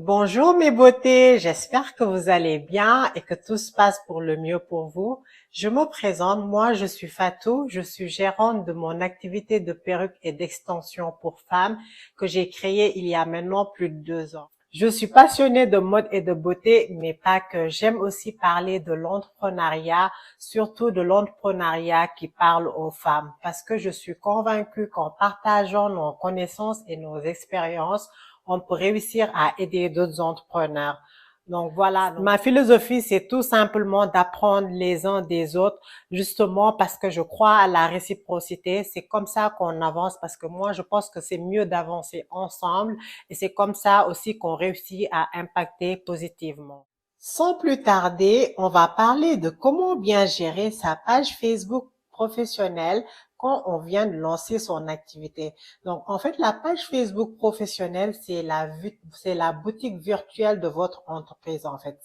Bonjour mes beautés, j'espère que vous allez bien et que tout se passe pour le mieux pour vous. Je me présente, moi je suis Fatou, je suis gérante de mon activité de perruque et d'extension pour femmes que j'ai créée il y a maintenant plus de 2 ans. Je suis passionnée de mode et de beauté, mais pas que. J'aime aussi parler de l'entrepreneuriat, surtout de l'entrepreneuriat qui parle aux femmes, parce que je suis convaincue qu'en partageant nos connaissances et nos expériences, on peut réussir à aider d'autres entrepreneurs. Donc voilà, ma philosophie, c'est tout simplement d'apprendre les uns des autres, justement parce que je crois à la réciprocité. C'est comme ça qu'on avance, parce que moi, je pense que c'est mieux d'avancer ensemble et c'est comme ça aussi qu'on réussit à impacter positivement. Sans plus tarder, on va parler de comment bien gérer sa page Facebook professionnelle quand on vient de lancer son activité. Donc, en fait, la page Facebook professionnelle, c'est la boutique virtuelle de votre entreprise, en fait.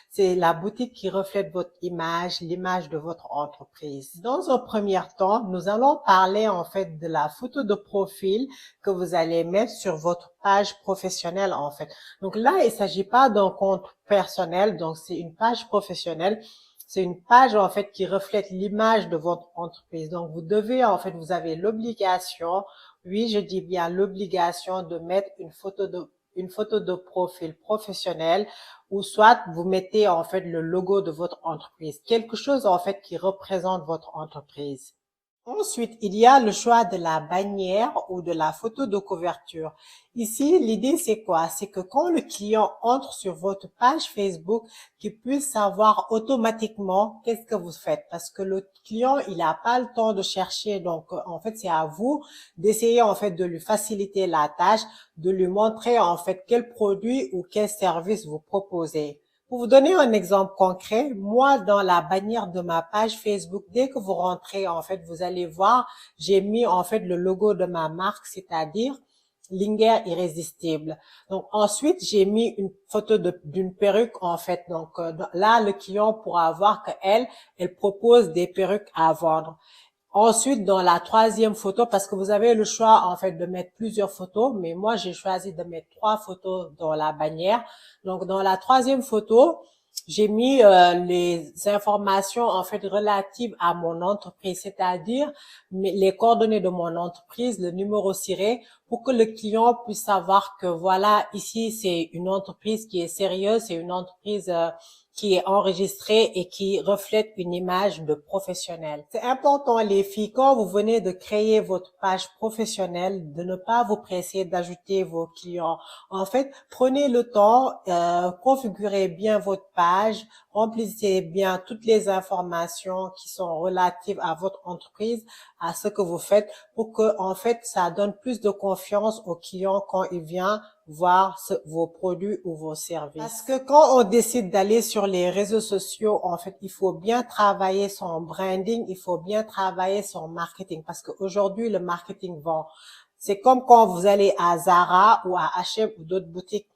C'est la boutique qui reflète votre image, l'image de votre entreprise. Dans un premier temps, nous allons parler, en fait, de la photo de profil que vous allez mettre sur votre page professionnelle, en fait. Donc là, il s'agit pas d'un compte personnel, donc c'est une page professionnelle. C'est une page, en fait, qui reflète l'image de votre entreprise. Donc, vous avez l'obligation, oui, je dis bien l'obligation de mettre une photo de profil professionnel, ou soit vous mettez, en fait, le logo de votre entreprise. Quelque chose, en fait, qui représente votre entreprise. Ensuite, il y a le choix de la bannière ou de la photo de couverture. Ici, l'idée, c'est quoi? C'est que quand le client entre sur votre page Facebook, qu'il puisse savoir automatiquement qu'est-ce que vous faites. Parce que le client, il n'a pas le temps de chercher. Donc, en fait, c'est à vous d'essayer, en fait, de lui faciliter la tâche, de lui montrer, en fait, quel produit ou quel service vous proposez. Pour vous donner un exemple concret, moi, dans la bannière de ma page Facebook, dès que vous rentrez, en fait, vous allez voir, j'ai mis, en fait, le logo de ma marque, c'est-à-dire Linger Irrésistible. Donc, ensuite, j'ai mis une photo d'une perruque, en fait. Donc, là, le client pourra voir elle propose des perruques à vendre. Ensuite, dans la troisième photo, parce que vous avez le choix, en fait, de mettre plusieurs photos, mais moi, j'ai choisi de mettre 3 photos dans la bannière. Donc, dans la troisième photo, j'ai mis les informations, en fait, relatives à mon entreprise, c'est-à-dire les coordonnées de mon entreprise, le numéro ciré, pour que le client puisse savoir que voilà, ici, c'est une entreprise qui est sérieuse, c'est une entreprise qui est enregistrée et qui reflète une image de professionnel. C'est important, les filles, quand vous venez de créer votre page professionnelle, de ne pas vous presser d'ajouter vos clients. En fait, prenez le temps, configurez bien votre page, remplissez bien toutes les informations qui sont relatives à votre entreprise, à ce que vous faites, pour que, en fait, ça donne plus de confiance au client quand il vient voir vos produits ou vos services. Parce que quand on décide d'aller sur les réseaux sociaux, en fait, il faut bien travailler son branding, il faut bien travailler son marketing, parce qu'aujourd'hui, le marketing vend. C'est comme quand vous allez à Zara ou à H&M ou d'autres boutiques.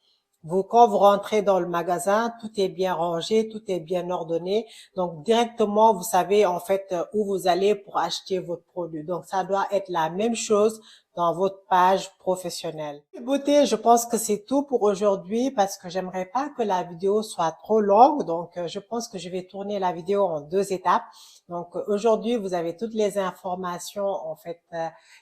Quand vous rentrez dans le magasin, tout est bien rangé, tout est bien ordonné. Donc, directement, vous savez, en fait, où vous allez pour acheter votre produit. Donc, ça doit être la même chose dans votre page professionnelle. Beauté, je pense que c'est tout pour aujourd'hui parce que j'aimerais pas que la vidéo soit trop longue. Donc, je pense que je vais tourner la vidéo en 2 étapes. Donc, aujourd'hui, vous avez toutes les informations, en fait,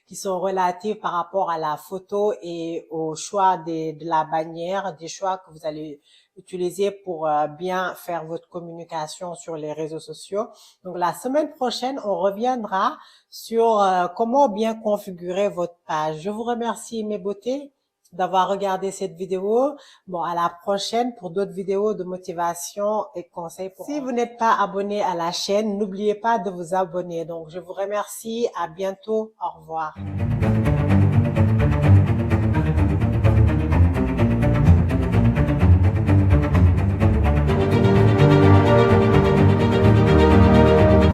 qui sont relatives par rapport à la photo et au choix de la bannière, des choix que vous allez utiliser pour bien faire votre communication sur les réseaux sociaux. Donc, la semaine prochaine, on reviendra sur comment bien configurer votre page. Je vous remercie, mes beautés, d'avoir regardé cette vidéo. Bon, à la prochaine pour d'autres vidéos de motivation et conseils pour Si vous n'êtes pas abonné à la chaîne, n'oubliez pas de vous abonner. Donc, je vous remercie. À bientôt. Au revoir.